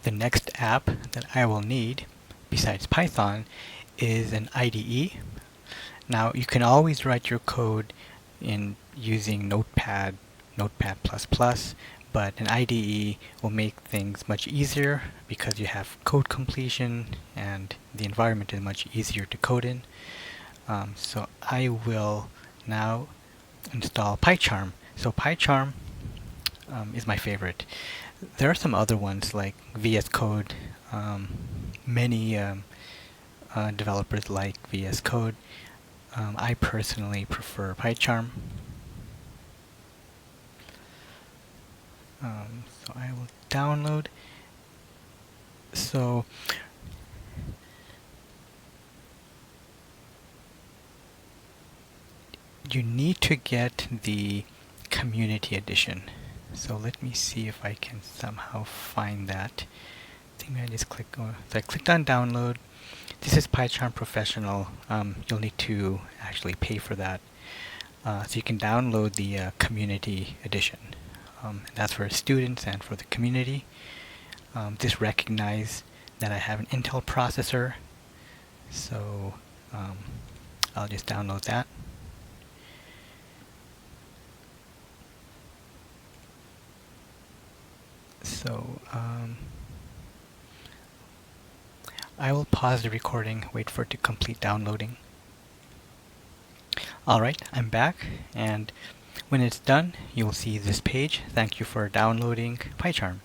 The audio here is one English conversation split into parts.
the next app that I will need, besides Python, is an IDE. Now, you can always write your code in using Notepad, Notepad++, but an IDE will make things much easier because you have code completion and the environment is much easier to code in. So I will now install PyCharm. So PyCharm is my favorite. There are some other ones like VS Code. Many developers like VS Code. I personally prefer PyCharm. So I will download. So you need to get the community edition. So let me see if I can somehow find that. I think I just click on. So I clicked on download. This is PyCharm Professional. You'll need to actually pay for that. So you can download the community edition. That's for students and for the community. This recognizes that I have an Intel processor, so I'll just download that. So I will pause the recording, wait for it to complete downloading. Alright, I'm back, and when it's done, you will see this page. Thank you for downloading PyCharm.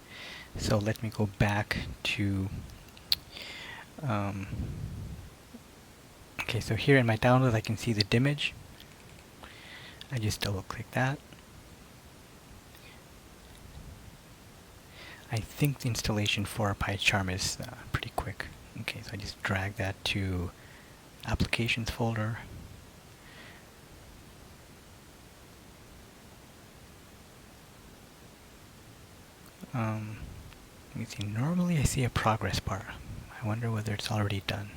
So let me go back to okay, so here in my download I can see the image. I just double click that. I think the installation for PyCharm is pretty quick. Okay, so I just drag that to applications folder. Let me see, normally I see a progress bar. I wonder whether it's already done.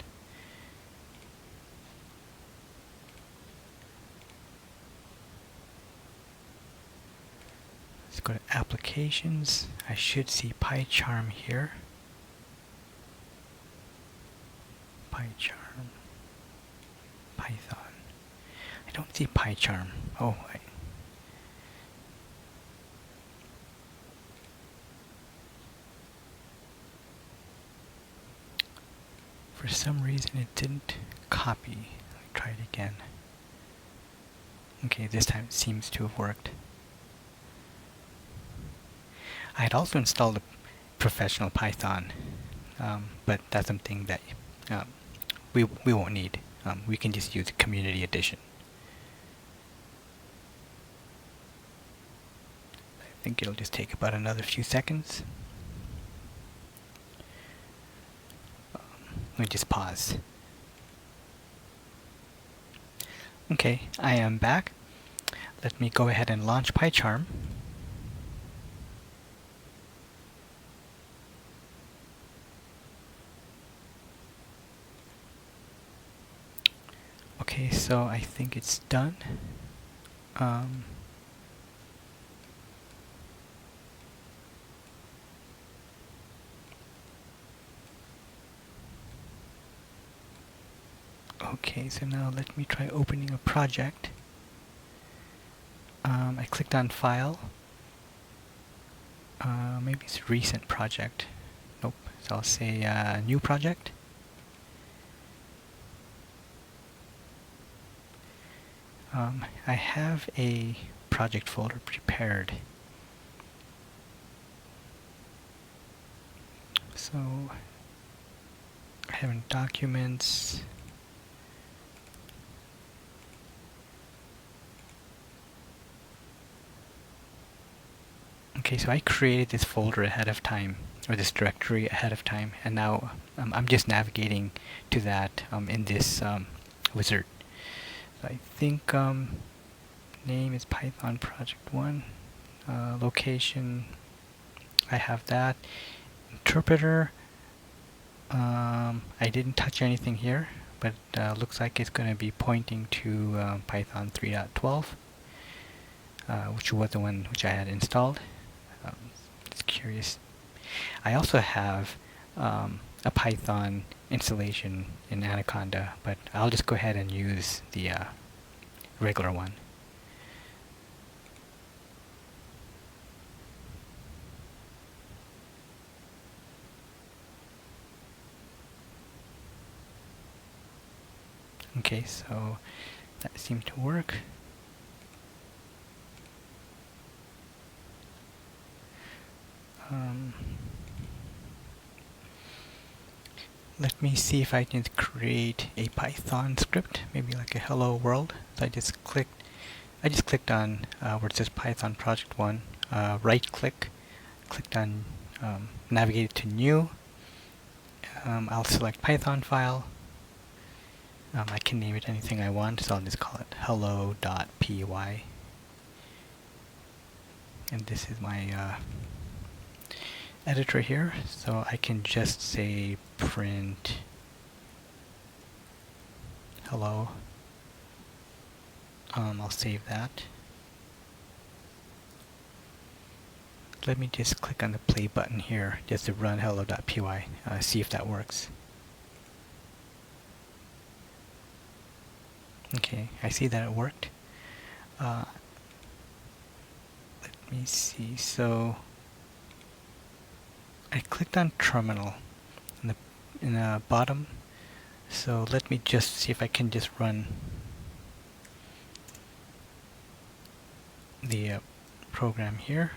Let's go to applications. I should see PyCharm here. PyCharm. Python. I don't see PyCharm. Oh, for some reason it didn't copy. Let me try it again. Okay, this time it seems to have worked. I had also installed a professional Python, but that's something that we won't need. We can just use the community edition. I think it'll just take about another few seconds. Let me just pause. Okay, I am back. Let me go ahead and launch PyCharm. Okay, so I think it's done. Okay, so now let me try opening a project. I clicked on File. Maybe it's Recent Project. Nope, so I'll say New Project. I have a project folder prepared. So I have in Documents. Okay, so I created this folder ahead of time, or this directory ahead of time, and now I'm just navigating to that in this wizard. So I think name is Python Project 1. Location, I have that. Interpreter, I didn't touch anything here, but looks like it's going to be pointing to Python 3.12, which was the one which I had installed. Just curious. I also have a Python installation in Anaconda, but I'll just go ahead and use the regular one. Okay, so that seemed to work. Let me see if I can create a Python script, maybe like a hello world. So I just clicked on where it says Python project 1, right click, clicked on navigate to new. I'll select Python file. I can name it anything I want, so I'll just call it hello.py. And this is my editor here, so I can just say print hello. I'll save that. Let me just click on the play button here just to run hello.py, see if that works. Okay, I see that it worked. Let me see, so I clicked on terminal in the bottom, so let me just see if I can just run the program here.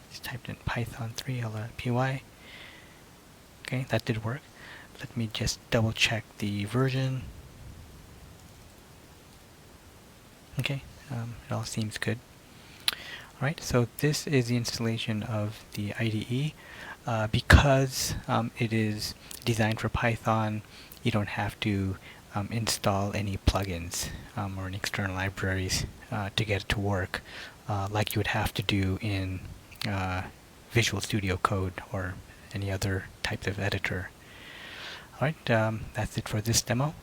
Just typed in Python 3 hello.py. Okay, that did work. Let me just double check the version. Okay, it all seems good. Alright, so this is the installation of the IDE. Because it is designed for Python, you don't have to install any plugins or any external libraries to get it to work like you would have to do in Visual Studio Code or any other type of editor. Alright, that's it for this demo.